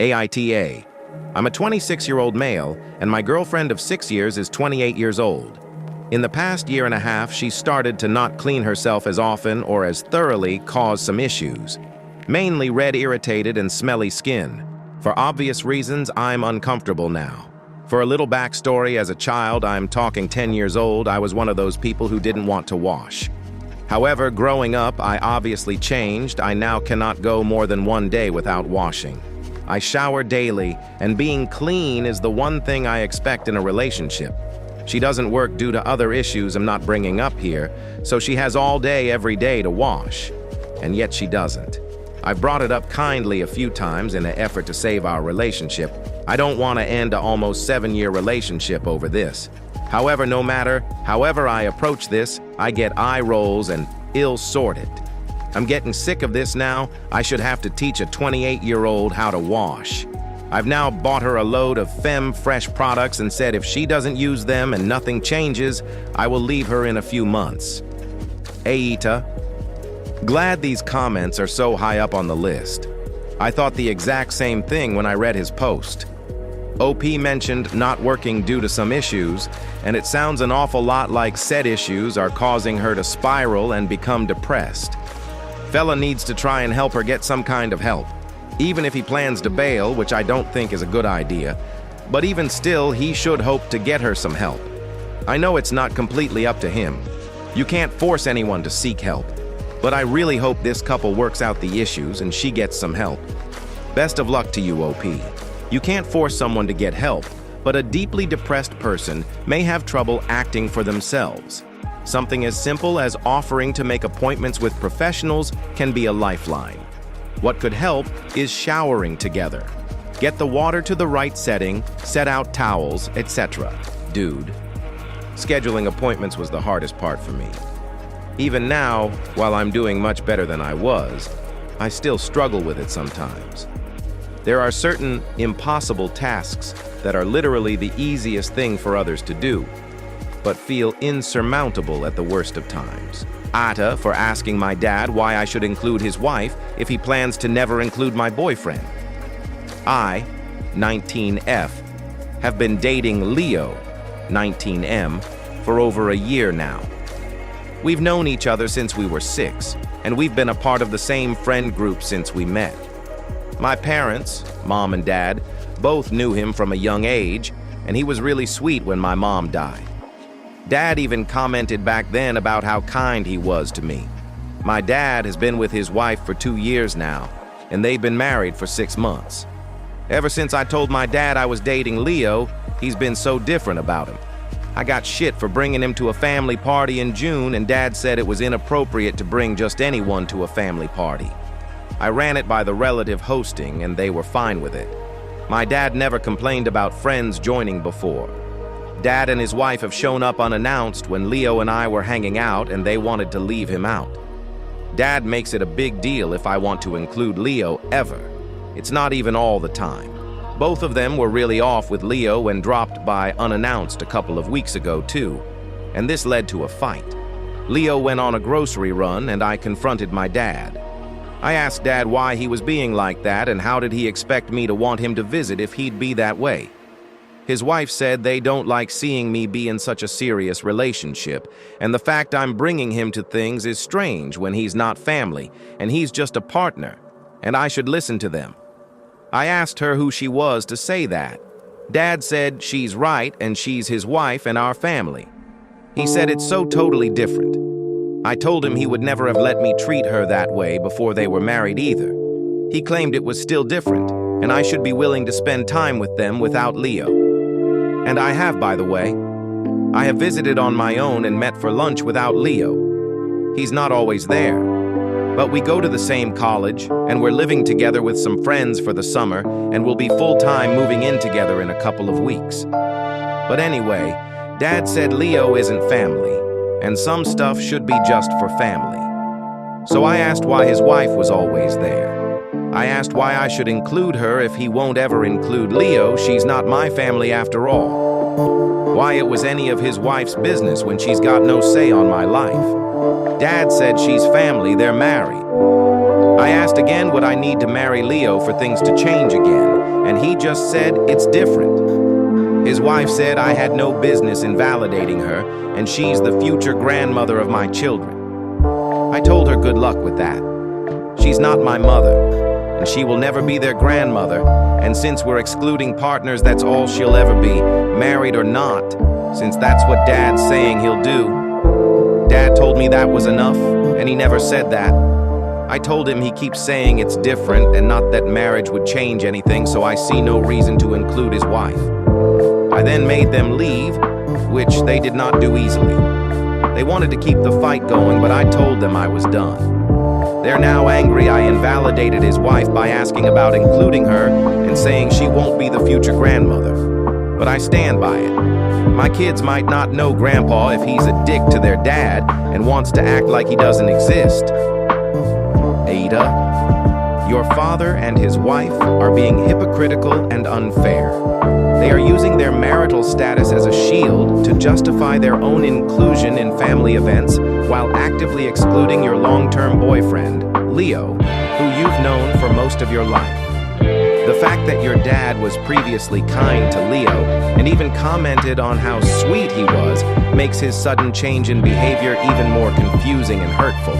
AITA. I'm a 26-year-old male, and my girlfriend of 6 years is 28 years old. In the past year and a half, she started to not clean herself as often or as thoroughly, cause some issues. Mainly red, irritated, and smelly skin. For obvious reasons, I'm uncomfortable now. For a little backstory, as a child, I'm talking 10 years old, I was one of those people who didn't want to wash. However, growing up, I obviously changed. I now cannot go more than one day without washing. I shower daily, and being clean is the one thing I expect in a relationship. She doesn't work due to other issues I'm not bringing up here, so she has all day every day to wash. And yet she doesn't. I've brought it up kindly a few times in an effort to save our relationship. I don't want to end an almost 7-year relationship over this. However, no matter however I approach this, I get eye rolls and ill-sorted. I'm getting sick of this now. I should have to teach a 28-year-old how to wash. I've now bought her a load of Femme Fresh products and said if she doesn't use them and nothing changes, I will leave her in a few months. AITA. Glad these comments are so high up on the list. I thought the exact same thing when I read his post. OP mentioned not working due to some issues, and it sounds an awful lot like said issues are causing her to spiral and become depressed. Fella needs to try and help her get some kind of help, even if he plans to bail, which I don't think is a good idea. But even still, he should hope to get her some help. I know it's not completely up to him. You can't force anyone to seek help. But I really hope this couple works out the issues and she gets some help. Best of luck to you, OP. You can't force someone to get help, but a deeply depressed person may have trouble acting for themselves. Something as simple as offering to make appointments with professionals can be a lifeline. What could help is showering together. Get the water to the right setting, set out towels, etc. Dude. Scheduling appointments was the hardest part for me. Even now, while I'm doing much better than I was, I still struggle with it sometimes. There are certain impossible tasks that are literally the easiest thing for others to do, but feel insurmountable at the worst of times. AITA for asking my dad why I should include his wife if he plans to never include my boyfriend. I, 19F, have been dating Leo, 19M, for over a year now. We've known each other since we were 6, and we've been a part of the same friend group since we met. My parents, mom and dad, both knew him from a young age, and he was really sweet when my mom died. Dad even commented back then about how kind he was to me. My dad has been with his wife for 2 years now, and they've been married for 6 months. Ever since I told my dad I was dating Leo, he's been so different about him. I got shit for bringing him to a family party in June, and Dad said it was inappropriate to bring just anyone to a family party. I ran it by the relative hosting, and they were fine with it. My dad never complained about friends joining before. Dad and his wife have shown up unannounced when Leo and I were hanging out, and they wanted to leave him out. Dad makes it a big deal if I want to include Leo ever. It's not even all the time. Both of them were really off with Leo and dropped by unannounced a couple of weeks ago too, and this led to a fight. Leo went on a grocery run and I confronted my dad. I asked Dad why he was being like that and how did he expect me to want him to visit if he'd be that way. His wife said they don't like seeing me be in such a serious relationship, and the fact I'm bringing him to things is strange when he's not family and he's just a partner, and I should listen to them. I asked her who she was to say that. Dad said she's right and she's his wife and our family. He said it's so totally different. I told him he would never have let me treat her that way before they were married either. He claimed it was still different, and I should be willing to spend time with them without Leo. And I have, by the way. I have visited on my own and met for lunch without Leo. He's not always there. But we go to the same college, and we're living together with some friends for the summer, and we'll be full-time moving in together in a couple of weeks. But anyway, Dad said Leo isn't family, and some stuff should be just for family. So I asked why his wife was always there. I asked why I should include her if he won't ever include Leo. She's not my family after all. Why it was any of his wife's business when she's got no say on my life. Dad said she's family, they're married. I asked again would I need to marry Leo for things to change again, just said it's different. His wife said I had no business invalidating her, and she's the future grandmother of my children. I told her good luck with that. She's not my mother, and she will never be their grandmother, and since we're excluding partners, that's all she'll ever be, married or not, since that's what Dad's saying he'll do. Dad told me that was enough, and he never said that. I told him he keeps saying it's different and not that marriage would change anything, so I see no reason to include his wife. I then made them leave, which they did not do easily. They wanted to keep the fight going, but I told them I was done. They're now angry I invalidated his wife by asking about including her and saying she won't be the future grandmother. But I stand by it. My kids might not know Grandpa if he's a dick to their dad and wants to act like he doesn't exist. AITA, your father and his wife are being hypocritical and unfair. They are using their marital status as a shield to justify their own inclusion in family events while actively excluding your long-term boyfriend, Leo, who you've known for most of your life. The fact that your dad was previously kind to Leo and even commented on how sweet he was makes his sudden change in behavior even more confusing and hurtful.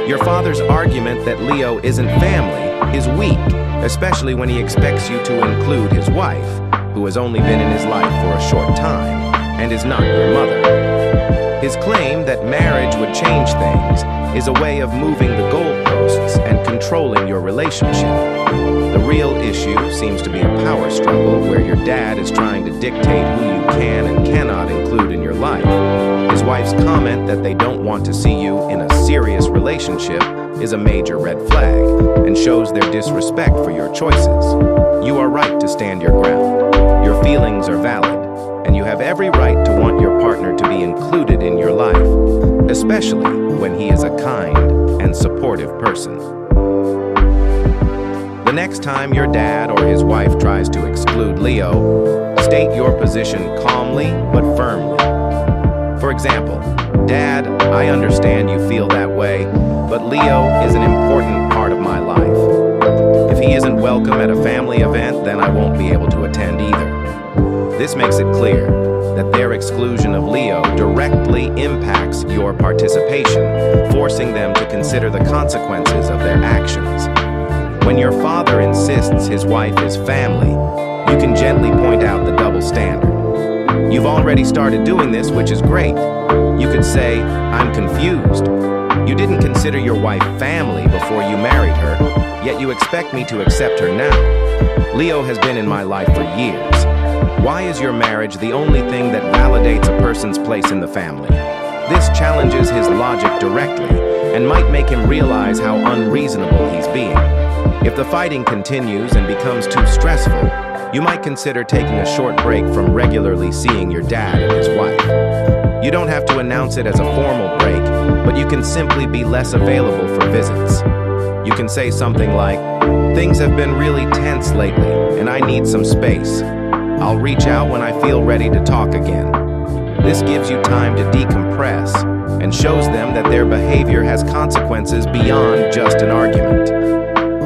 Your father's argument that Leo isn't family is weak, especially when he expects you to include his wife, who has only been in his life for a short time and is not your mother. His claim that marriage would change things is a way of moving the goalposts and controlling your relationship. The real issue seems to be a power struggle where your dad is trying to dictate who you can and cannot include in your life. His wife's comment that they don't want to see you in a serious relationship is a major red flag and shows their disrespect for your choices. You are right to stand your ground. Your feelings are valid, and you have every right to want your partner to be included in your life, especially when he is a kind and supportive person. The next time your dad or his wife tries to exclude Leo, state your position calmly but firmly. For example, Dad, I understand you feel that way, but Leo is an important part of my life. If he isn't welcome at a family event, then I won't be able to attend either. This makes it clear that their exclusion of Leo directly impacts your participation, forcing them to consider the consequences of their actions. When your father insists his wife is family, you can gently point out the double standard. You've already started doing this, which is great. You could say, I'm confused. You didn't consider your wife family before you married her, yet you expect me to accept her now. Leo has been in my life for years. Why is your marriage the only thing that validates a person's place in the family? This challenges his logic directly and might make him realize how unreasonable he's being. If the fighting continues and becomes too stressful, you might consider taking a short break from regularly seeing your dad and his wife. You don't have to announce it as a formal break, but you can simply be less available for visits. You can say something like, things have been really tense lately, and I need some space. I'll reach out when I feel ready to talk again. This gives you time to decompress and shows them that their behavior has consequences beyond just an argument.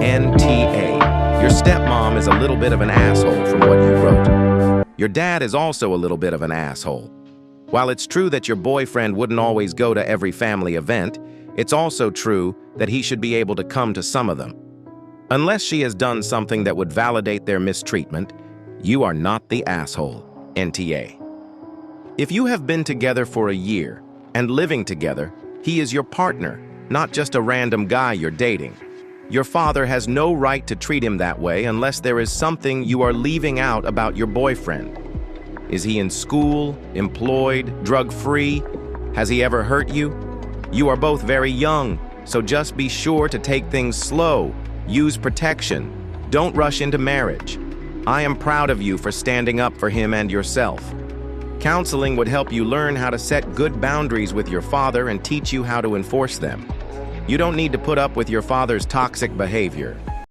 NTA. Your stepmom is a little bit of an asshole from what you wrote. Your dad is also a little bit of an asshole. While it's true that your boyfriend wouldn't always go to every family event, it's also true that he should be able to come to some of them. Unless she has done something that would validate their mistreatment, you are not the asshole. NTA. If you have been together for a year and living together, he is your partner, not just a random guy you're dating. Your father has no right to treat him that way unless there is something you are leaving out about your boyfriend. Is he in school, employed, drug-free? Has he ever hurt you? You are both very young, so just be sure to take things slow. Use protection. Don't rush into marriage. I am proud of you for standing up for him and yourself. Counseling would help you learn how to set good boundaries with your father and teach you how to enforce them. You don't need to put up with your father's toxic behavior.